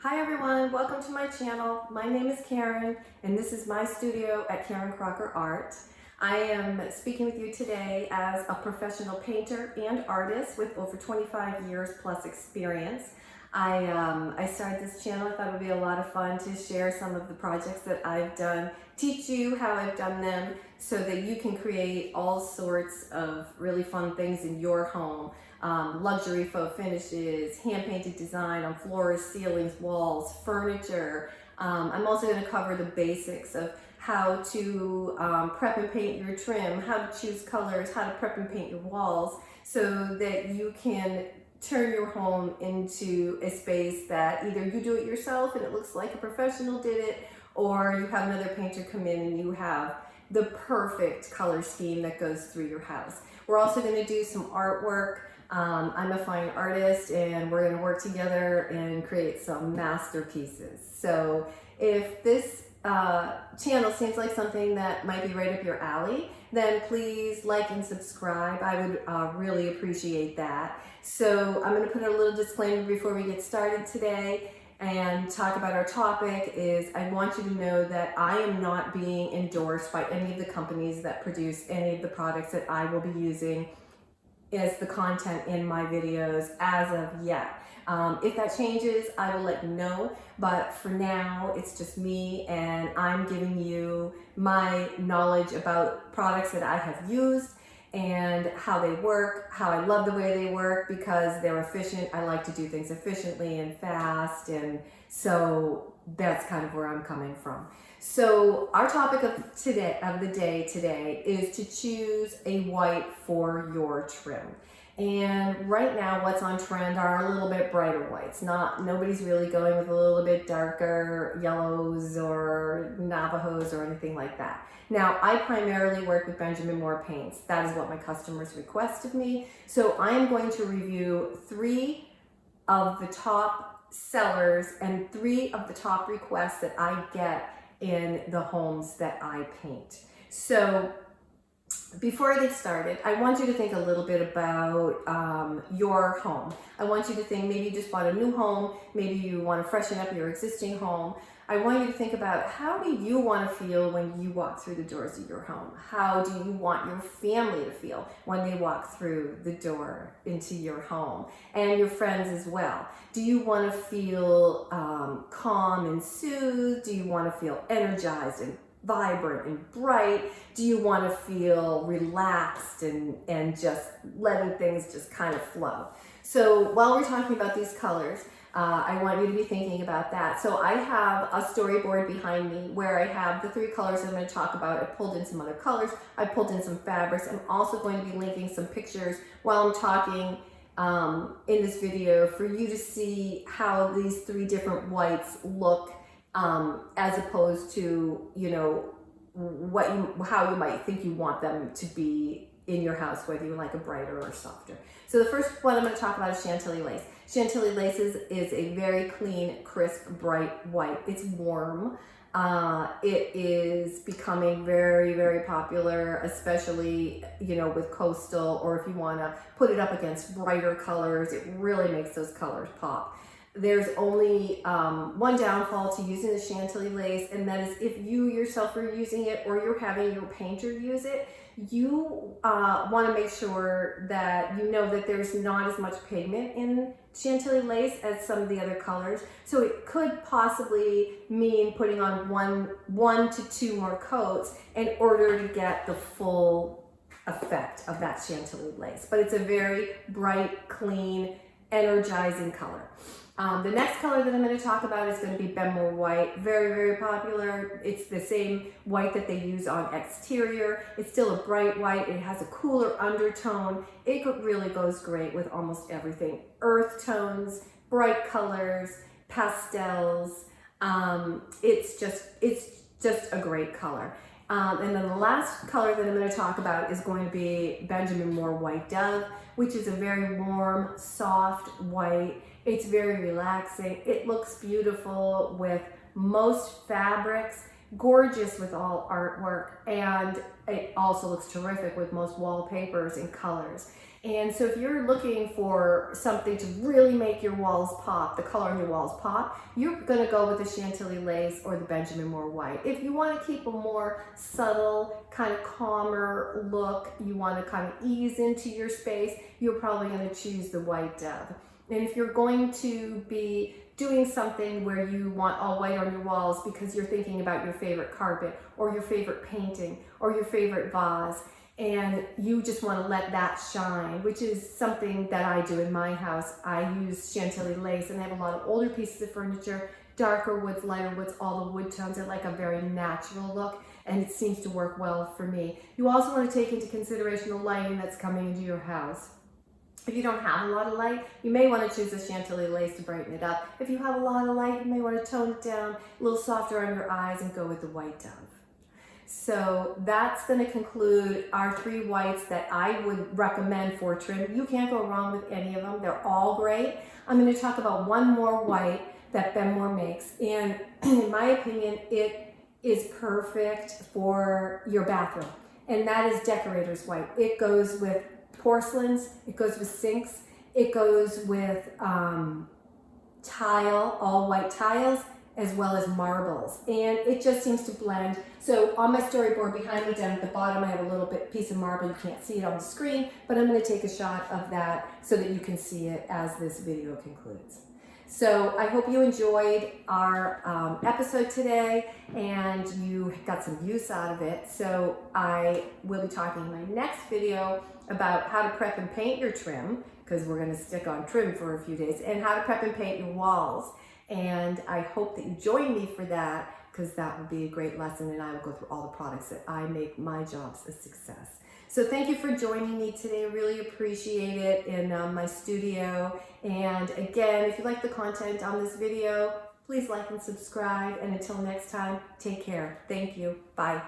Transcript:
Hi everyone, welcome to my channel. My name is Karen and this is my studio at Karen Crocker Art. I am speaking with you today as a professional painter and artist with over 25 years plus experience. I started this channel. I thought it would be a lot of fun to share some of the projects that I've done, teach you how I've done them so that you can create all sorts of really fun things in your home. Luxury faux finishes, hand-painted design on floors, ceilings, walls, furniture. I'm also going to cover the basics of how to prep and paint your trim, how to choose colors, how to prep and paint your walls so that you can turn your home into a space that either you do it yourself and it looks like a professional did it, or you have another painter come in and you have the perfect color scheme that goes through your house. We're also going to do some artwork. I'm a fine artist and we're going to work together and create some masterpieces. So if this channel seems like something that might be right up your alley, then please like and subscribe. I would really appreciate that. So I'm going to put a little disclaimer before we get started today and talk about our topic. Is I want you to know that I am not being endorsed by any of the companies that produce any of the products that I will be using as the content in my videos as of yet. If that changes, I will let you know, but for now it's just me and I'm giving you my knowledge about products that I have used and how they work, how I love the way they work because they're efficient. I like to do things efficiently and fast, and so that's kind of where I'm coming from. So our topic of the day today is to choose a white for your trim. And right now what's on trend are a little bit brighter whites. Nobody's really going with a little bit darker yellows or Navajos or anything like that. Now, I primarily work with Bejamin Moore paints. That is what my customers request of me. So I am going to review 3 of the top sellers and 3 of the top requests that I get in the homes that I paint. So before I get started, I want you to think a little bit about your home. I want you to think maybe you just bought a new home, maybe you want to freshen up your existing home. I want you to think about how do you want to feel when you walk through the doors of your home? How do you want your family to feel when they walk through the door into your home? And your friends as well. Do you want to feel calm and soothed? Do you want to feel energized and vibrant and bright? Do you want to feel relaxed and just letting things just kind of flow? So while we're talking about these colors, I want you to be thinking about that. So I have a storyboard behind me where I have the 3 colors I'm going to talk about. I pulled in some other colors. I pulled in some fabrics. I'm also going to be linking some pictures while I'm talking in this video for you to see how these 3 different whites look as opposed to, you know, how you might think you want them to be in your house, whether you like a brighter or softer. So the first one I'm going to talk about is Chantilly lace. Chantilly lace is a very clean, crisp, bright white. It's warm. It is becoming very, very popular, especially, you know, with coastal, or if you want to put it up against brighter colors, it really makes those colors pop. There's only one downfall to using the Chantilly lace, and that is if you yourself are using it or you're having your painter use it, you want to make sure that you know that there's not as much pigment in Chantilly lace as some of the other colors. So it could possibly mean putting on one to 2 more coats in order to get the full effect of that Chantilly lace. But it's a very bright, clean, energizing color. The next color that I'm going to talk about is going to be Bemmo white. Very, very popular. It's the same white that they use on exterior. It's still a bright white. It has a cooler undertone. It really goes great with almost everything. Earth tones, bright colors, pastels. It's just a great color. And then the last color that I'm going to talk about is going to be Bejamin Moore White Dove, which is a very warm, soft white. It's very relaxing. It looks beautiful with most fabrics, gorgeous with all artwork, and it also looks terrific with most wallpapers and colors. And so if you're looking for something to really make your walls pop, the color on your walls pop, you're gonna go with the Chantilly lace or the Bejamin Moore white. If you wanna keep a more subtle, kind of calmer look, you wanna kind of ease into your space, you're probably gonna choose the white dove. And if you're going to be doing something where you want all white on your walls because you're thinking about your favorite carpet or your favorite painting or your favorite vase, and you just want to let that shine, which is something that I do in my house. I use Chantilly lace, and I have a lot of older pieces of furniture, darker woods, lighter woods, all the wood tones are like a very natural look, and it seems to work well for me. You also want to take into consideration the lighting that's coming into your house. If you don't have a lot of light, you may want to choose the Chantilly lace to brighten it up. If you have a lot of light, you may want to tone it down, a little softer on your eyes, and go with the white dove. So that's going to conclude our 3 whites that I would recommend for trim. You can't go wrong with any of them. They're all great. I'm going to talk about one more white that Ben Moore makes. And in my opinion, it is perfect for your bathroom. And that is decorator's white. It goes with porcelains. It goes with sinks. It goes with tile, all white tiles, as well as marbles, and it just seems to blend. So on my storyboard behind me down at the bottom, I have a little piece of marble. You can't see it on the screen, but I'm going to take a shot of that so that you can see it as this video concludes. So I hope you enjoyed our episode today and you got some use out of it. So I will be talking in my next video about how to prep and paint your trim, because we're going to stick on trim for a few days, and how to prep and paint your walls. And I hope that you join me for that, because that will be a great lesson, and I will go through all the products that I make my jobs a success. So thank you for joining me today. I really appreciate it in my studio. And again, if you like the content on this video, please like and subscribe. And until next time, take care. Thank you. Bye.